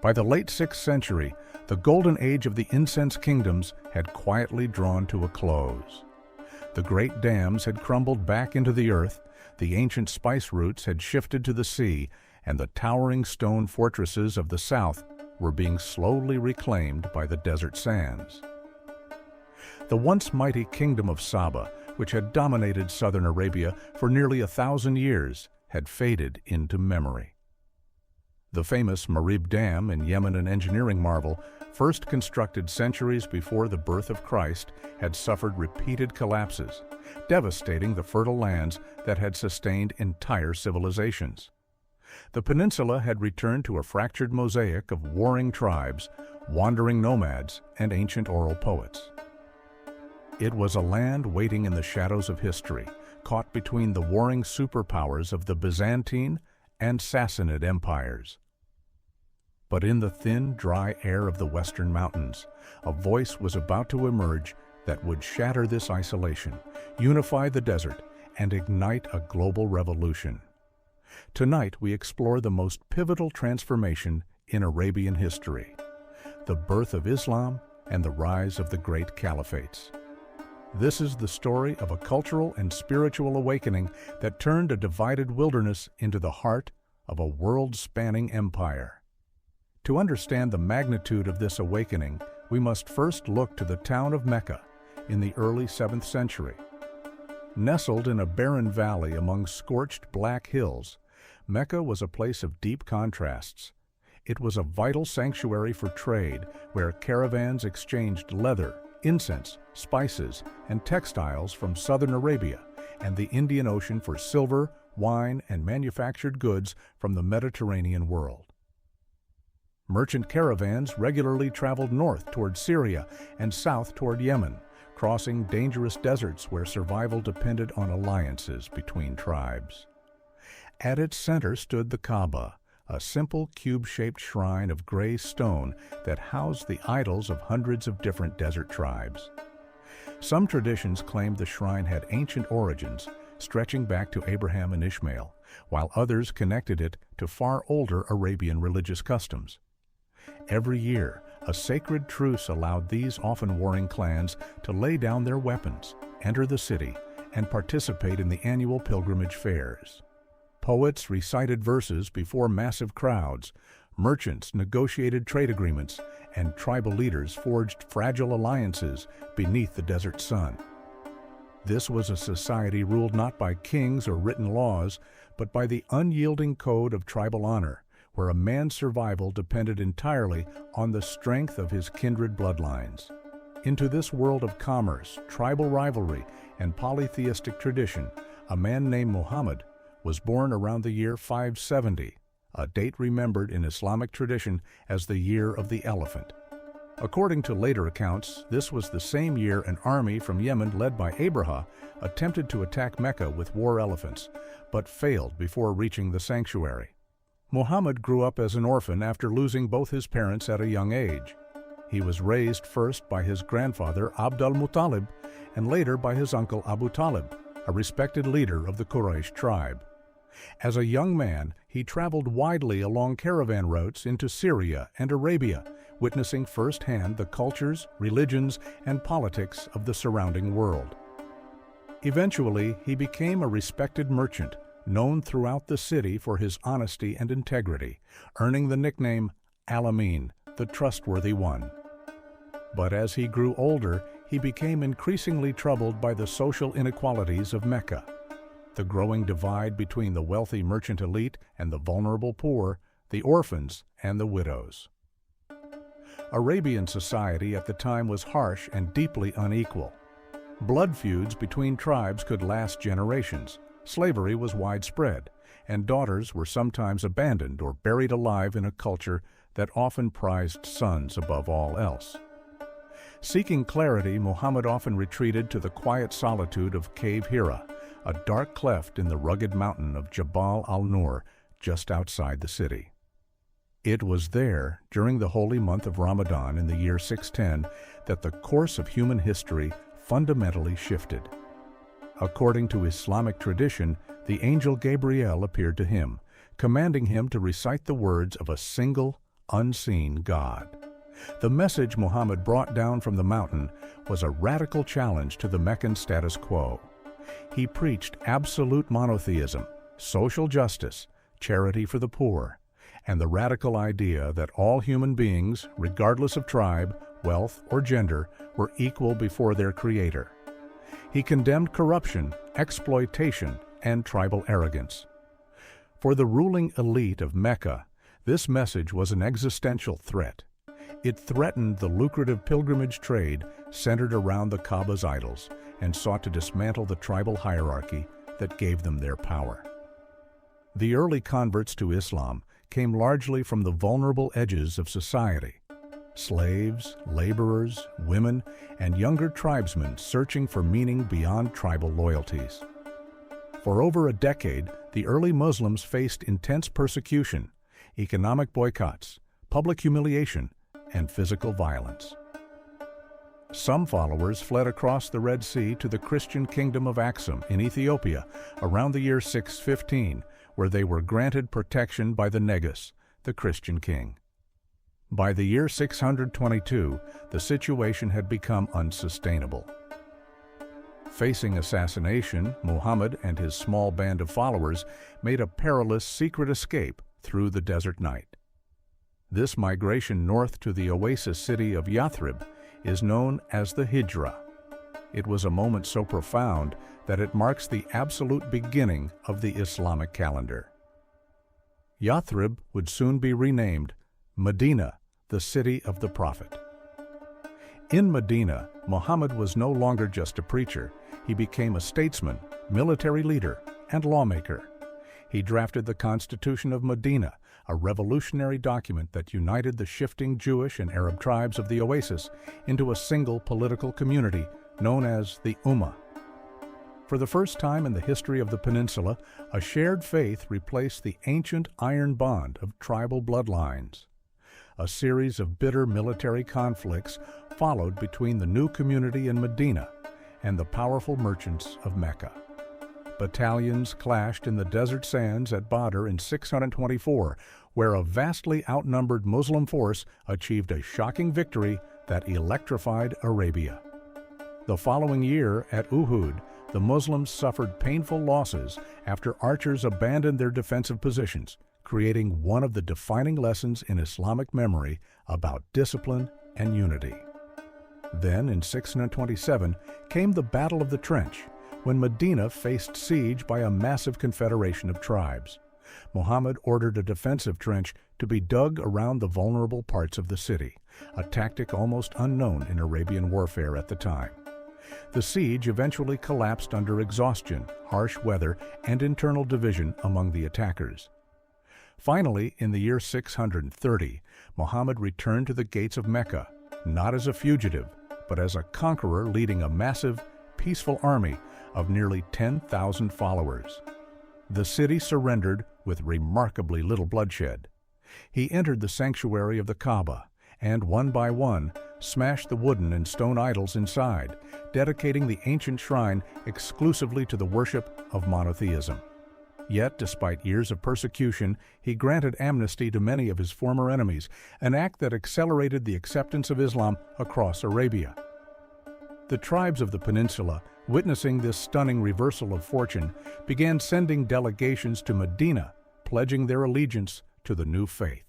By the late 6th century, the golden age of the incense kingdoms had quietly drawn to a close. The great dams had crumbled back into the earth, the ancient spice routes had shifted to the sea, and the towering stone fortresses of the south were being slowly reclaimed by the desert sands. The once mighty kingdom of Saba, which had dominated southern Arabia for nearly 1,000 years, had faded into memory. The famous Marib Dam in Yemen, an engineering marvel, first constructed centuries before the birth of Christ, had suffered repeated collapses, devastating the fertile lands that had sustained entire civilizations. The peninsula had returned to a fractured mosaic of warring tribes, wandering nomads, and ancient oral poets. It was a land waiting in the shadows of history, caught between the warring superpowers of the Byzantine and Sassanid empires. But in the thin, dry air of the western mountains, a voice was about to emerge that would shatter this isolation, unify the desert, and ignite a global revolution. Tonight we explore the most pivotal transformation in Arabian history, the birth of Islam and the rise of the Great Caliphates. This is the story of a cultural and spiritual awakening that turned a divided wilderness into the heart of a world-spanning empire. To understand the magnitude of this awakening, we must first look to the town of Mecca in the early 7th century. Nestled in a barren valley among scorched black hills, Mecca was a place of deep contrasts. It was a vital sanctuary for trade, where caravans exchanged leather, incense, spices, and textiles from southern Arabia and the Indian Ocean for silver, wine, and manufactured goods from the Mediterranean world. Merchant caravans regularly traveled north toward Syria and south toward Yemen, crossing dangerous deserts where survival depended on alliances between tribes. At its center stood the Kaaba, a simple cube-shaped shrine of gray stone that housed the idols of hundreds of different desert tribes. Some traditions claimed the shrine had ancient origins, stretching back to Abraham and Ishmael, while others connected it to far older Arabian religious customs. Every year, a sacred truce allowed these often warring clans to lay down their weapons, enter the city, and participate in the annual pilgrimage fairs. Poets recited verses before massive crowds, merchants negotiated trade agreements, and tribal leaders forged fragile alliances beneath the desert sun. This was a society ruled not by kings or written laws, but by the unyielding code of tribal honor, where a man's survival depended entirely on the strength of his kindred bloodlines. Into this world of commerce, tribal rivalry, and polytheistic tradition, a man named Muhammad was born around the year 570, a date remembered in Islamic tradition as the year of the elephant. According to later accounts, this was the same year an army from Yemen led by Abraha attempted to attack Mecca with war elephants, but failed before reaching the sanctuary. Muhammad grew up as an orphan after losing both his parents at a young age. He was raised first by his grandfather Abd al-Muttalib and later by his uncle Abu Talib, a respected leader of the Quraysh tribe. As a young man, he traveled widely along caravan routes into Syria and Arabia, witnessing firsthand the cultures, religions, and politics of the surrounding world. Eventually, he became a respected merchant, known throughout the city for his honesty and integrity, earning the nickname Al-Amin, the trustworthy one. But as he grew older, he became increasingly troubled by the social inequalities of Mecca. The growing divide between the wealthy merchant elite and the vulnerable poor, the orphans and the widows. Arabian society at the time was harsh and deeply unequal. Blood feuds between tribes could last generations, slavery was widespread, and daughters were sometimes abandoned or buried alive in a culture that often prized sons above all else. Seeking clarity, Muhammad often retreated to the quiet solitude of Cave Hira, a dark cleft in the rugged mountain of Jabal al-Nur, just outside the city. It was there, during the holy month of Ramadan in the year 610, that the course of human history fundamentally shifted. According to Islamic tradition, the angel Gabriel appeared to him, commanding him to recite the words of a single, unseen God. The message Muhammad brought down from the mountain was a radical challenge to the Meccan status quo. He preached absolute monotheism, social justice, charity for the poor, and the radical idea that all human beings, regardless of tribe, wealth, or gender, were equal before their Creator. He condemned corruption, exploitation, and tribal arrogance. For the ruling elite of Mecca, this message was an existential threat. It threatened the lucrative pilgrimage trade centered around the Kaaba's idols and sought to dismantle the tribal hierarchy that gave them their power. The early converts to Islam came largely from the vulnerable edges of society: slaves, laborers, women, and younger tribesmen searching for meaning beyond tribal loyalties. For over a decade, the early Muslims faced intense persecution, economic boycotts, public humiliation, and physical violence. Some followers fled across the Red Sea to the Christian kingdom of Aksum in Ethiopia around the year 615, where they were granted protection by the Negus, the Christian king. By the year 622, the situation had become unsustainable. Facing assassination, Muhammad and his small band of followers made a perilous secret escape through the desert night. This migration north to the oasis city of Yathrib is known as the Hijra. It was a moment so profound that it marks the absolute beginning of the Islamic calendar. Yathrib would soon be renamed Medina, the city of the Prophet. In Medina, Muhammad was no longer just a preacher. He became a statesman, military leader, and lawmaker. He drafted the Constitution of Medina, a revolutionary document that united the shifting Jewish and Arab tribes of the oasis into a single political community known as the Ummah. For the first time in the history of the peninsula, a shared faith replaced the ancient iron bond of tribal bloodlines. A series of bitter military conflicts followed between the new community in Medina and the powerful merchants of Mecca. Battalions clashed in the desert sands at Badr in 624, where a vastly outnumbered Muslim force achieved a shocking victory that electrified Arabia. The following year at Uhud, the Muslims suffered painful losses after archers abandoned their defensive positions, creating one of the defining lessons in Islamic memory about discipline and unity. Then, in 627, came the Battle of the Trench, when Medina faced siege by a massive confederation of tribes. Muhammad ordered a defensive trench to be dug around the vulnerable parts of the city, a tactic almost unknown in Arabian warfare at the time. The siege eventually collapsed under exhaustion, harsh weather, and internal division among the attackers. Finally, in the year 630, Muhammad returned to the gates of Mecca, not as a fugitive, but as a conqueror leading a massive, peaceful army of nearly 10,000 followers. The city surrendered with remarkably little bloodshed. He entered the sanctuary of the Kaaba and, one by one, smashed the wooden and stone idols inside, dedicating the ancient shrine exclusively to the worship of monotheism. Yet, despite years of persecution, he granted amnesty to many of his former enemies, an act that accelerated the acceptance of Islam across Arabia. The tribes of the peninsula, witnessing this stunning reversal of fortune, began sending delegations to Medina, pledging their allegiance to the new faith.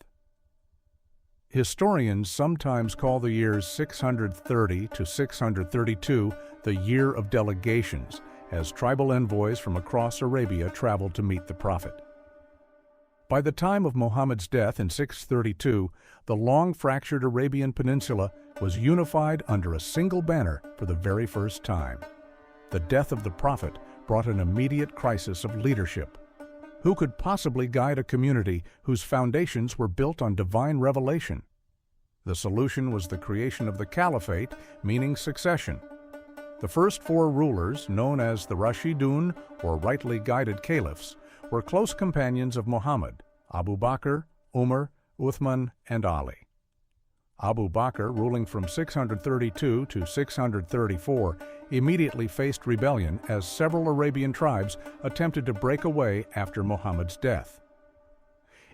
Historians sometimes call the years 630 to 632 the Year of Delegations, as tribal envoys from across Arabia traveled to meet the Prophet. By the time of Muhammad's death in 632, the long-fractured Arabian Peninsula was unified under a single banner for the very first time. The death of the Prophet brought an immediate crisis of leadership. Who could possibly guide a community whose foundations were built on divine revelation? The solution was the creation of the Caliphate, meaning succession. The first four rulers, known as the Rashidun, or rightly guided caliphs, were close companions of Muhammad: Abu Bakr, Umar, Uthman, and Ali. Abu Bakr, ruling from 632 to 634, immediately faced rebellion as several Arabian tribes attempted to break away after Muhammad's death.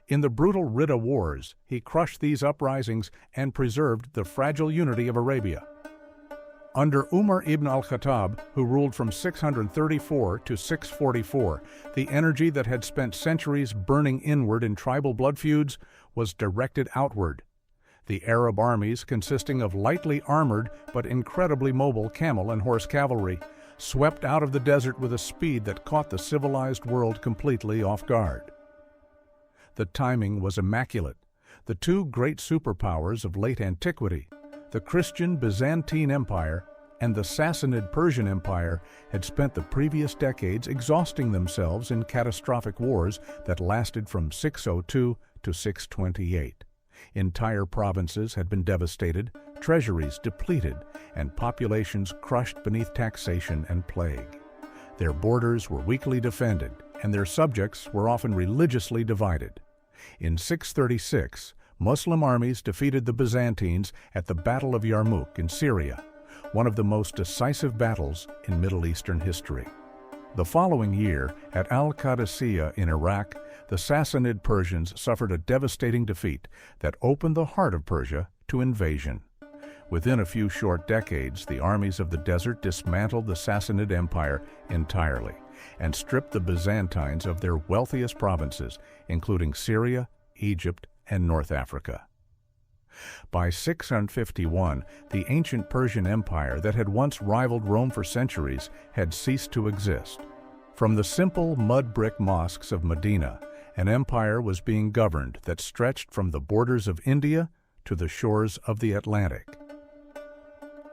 In the brutal Ridda Wars, he crushed these uprisings and preserved the fragile unity of Arabia. Under Umar ibn al-Khattab, who ruled from 634 to 644, the energy that had spent centuries burning inward in tribal blood feuds was directed outward. The Arab armies, consisting of lightly armored but incredibly mobile camel and horse cavalry, swept out of the desert with a speed that caught the civilized world completely off guard. The timing was immaculate. The two great superpowers of late antiquity, the Christian Byzantine Empire and the Sassanid Persian Empire, had spent the previous decades exhausting themselves in catastrophic wars that lasted from 602 to 628. Entire provinces had been devastated, treasuries depleted, and populations crushed beneath taxation and plague. Their borders were weakly defended, and their subjects were often religiously divided. In 636, Muslim armies defeated the Byzantines at the Battle of Yarmouk in Syria, one of the most decisive battles in Middle Eastern history. The following year, at Al-Qadisiyah in Iraq, the Sassanid Persians suffered a devastating defeat that opened the heart of Persia to invasion. Within a few short decades, the armies of the desert dismantled the Sassanid Empire entirely and stripped the Byzantines of their wealthiest provinces, including Syria, Egypt, and North Africa. By 651, the ancient Persian Empire that had once rivaled Rome for centuries had ceased to exist. From the simple mud brick mosques of Medina, an empire was being governed that stretched from the borders of India to the shores of the Atlantic.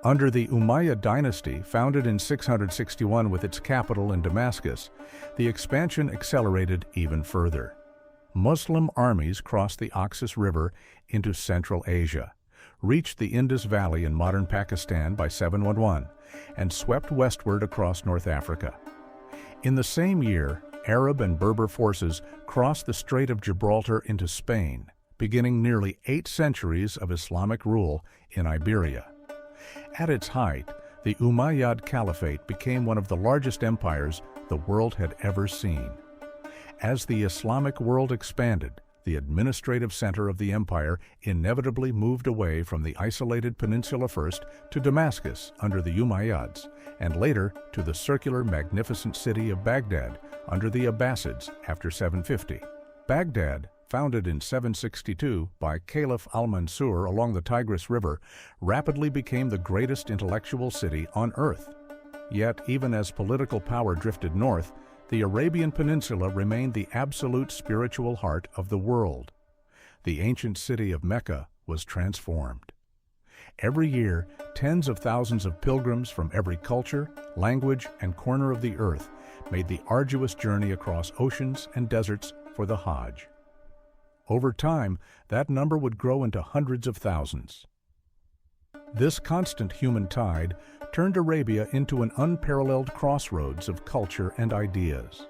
Under the Umayyad dynasty, founded in 661 with its capital in Damascus, the expansion accelerated even further. Muslim armies crossed the Oxus River into Central Asia, reached the Indus Valley in modern Pakistan by 711, and swept westward across North Africa. In the same year, Arab and Berber forces crossed the Strait of Gibraltar into Spain, beginning nearly 8 centuries of Islamic rule in Iberia. At its height, the Umayyad Caliphate became one of the largest empires the world had ever seen. As the Islamic world expanded, the administrative center of the empire inevitably moved away from the isolated peninsula first to Damascus under the Umayyads, and later to the circular, magnificent city of Baghdad under the Abbasids after 750. Baghdad, founded in 762 by Caliph al-Mansur along the Tigris River, rapidly became the greatest intellectual city on earth. Yet, even as political power drifted north, the Arabian Peninsula remained the absolute spiritual heart of the world. The ancient city of Mecca was transformed. Every year, tens of thousands of pilgrims from every culture, language, and corner of the earth made the arduous journey across oceans and deserts for the Hajj. Over time, that number would grow into hundreds of thousands. This constant human tide turned Arabia into an unparalleled crossroads of culture and ideas.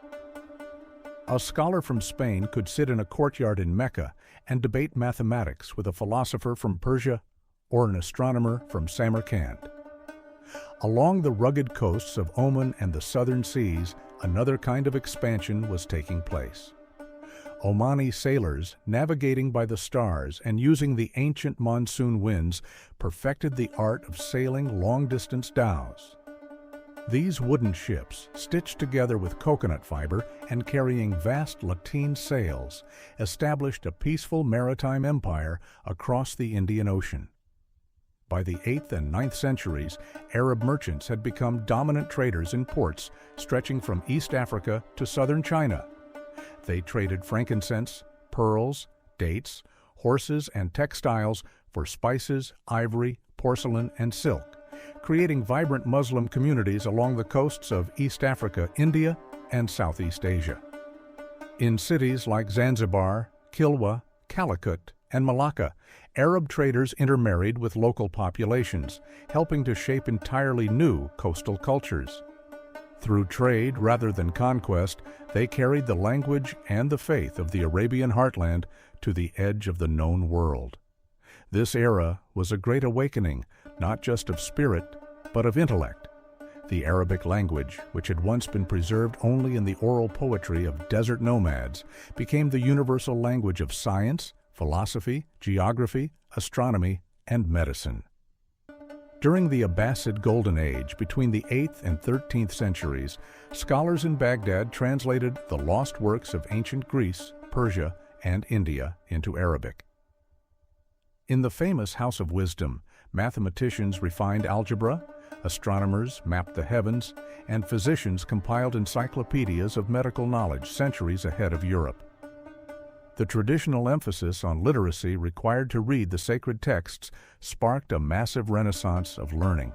A scholar from Spain could sit in a courtyard in Mecca and debate mathematics with a philosopher from Persia or an astronomer from Samarkand. Along the rugged coasts of Oman and the southern seas, another kind of expansion was taking place. Omani sailors, navigating by the stars and using the ancient monsoon winds, perfected the art of sailing long-distance dhows. These wooden ships, stitched together with coconut fiber and carrying vast lateen sails, established a peaceful maritime empire across the Indian Ocean. By the 8th and 9th centuries, Arab merchants had become dominant traders in ports stretching from East Africa to southern China. They traded frankincense, pearls, dates, horses, and textiles for spices, ivory, porcelain, and silk, creating vibrant Muslim communities along the coasts of East Africa, India, and Southeast Asia. In cities like Zanzibar, Kilwa, Calicut, and Malacca, Arab traders intermarried with local populations, helping to shape entirely new coastal cultures. Through trade rather than conquest, they carried the language and the faith of the Arabian heartland to the edge of the known world. This era was a great awakening, not just of spirit, but of intellect. The Arabic language, which had once been preserved only in the oral poetry of desert nomads, became the universal language of science, philosophy, geography, astronomy, and medicine. During the Abbasid Golden Age, between the 8th and 13th centuries, scholars in Baghdad translated the lost works of ancient Greece, Persia, and India into Arabic. In the famous House of Wisdom, mathematicians refined algebra, astronomers mapped the heavens, and physicians compiled encyclopedias of medical knowledge centuries ahead of Europe. The traditional emphasis on literacy required to read the sacred texts sparked a massive renaissance of learning.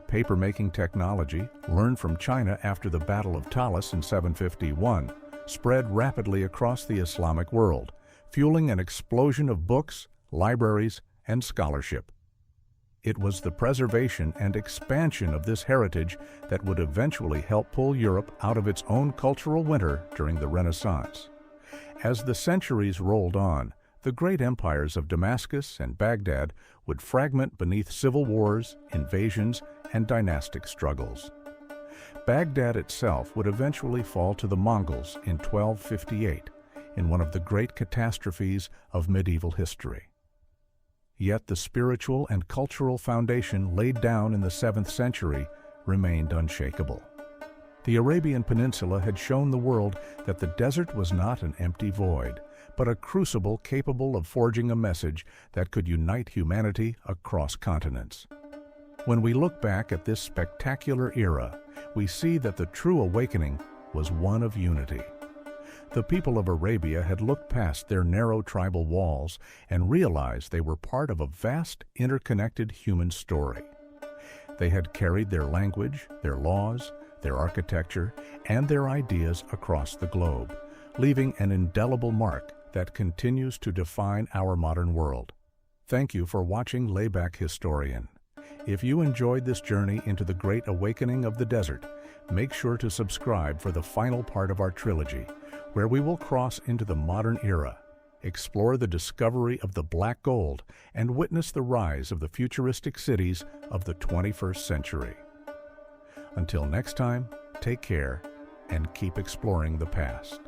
Paper-making technology, learned from China after the Battle of Talas in 751, spread rapidly across the Islamic world, fueling an explosion of books, libraries, and scholarship. It was the preservation and expansion of this heritage that would eventually help pull Europe out of its own cultural winter during the Renaissance. As the centuries rolled on, the great empires of Damascus and Baghdad would fragment beneath civil wars, invasions, and dynastic struggles. Baghdad itself would eventually fall to the Mongols in 1258, in one of the great catastrophes of medieval history. Yet the spiritual and cultural foundation laid down in the 7th century remained unshakable. The Arabian Peninsula had shown the world that the desert was not an empty void, but a crucible capable of forging a message that could unite humanity across continents. When we look back at this spectacular era, we see that the true awakening was one of unity. The people of Arabia had looked past their narrow tribal walls and realized they were part of a vast, interconnected human story. They had carried their language, their laws, their architecture, and their ideas across the globe, leaving an indelible mark that continues to define our modern world. Thank you for watching Layback Historian. If you enjoyed this journey into the Great Awakening of the Desert, make sure to subscribe for the final part of our trilogy, where we will cross into the modern era, explore the discovery of the black gold, and witness the rise of the futuristic cities of the 21st century. Until next time, take care and keep exploring the past.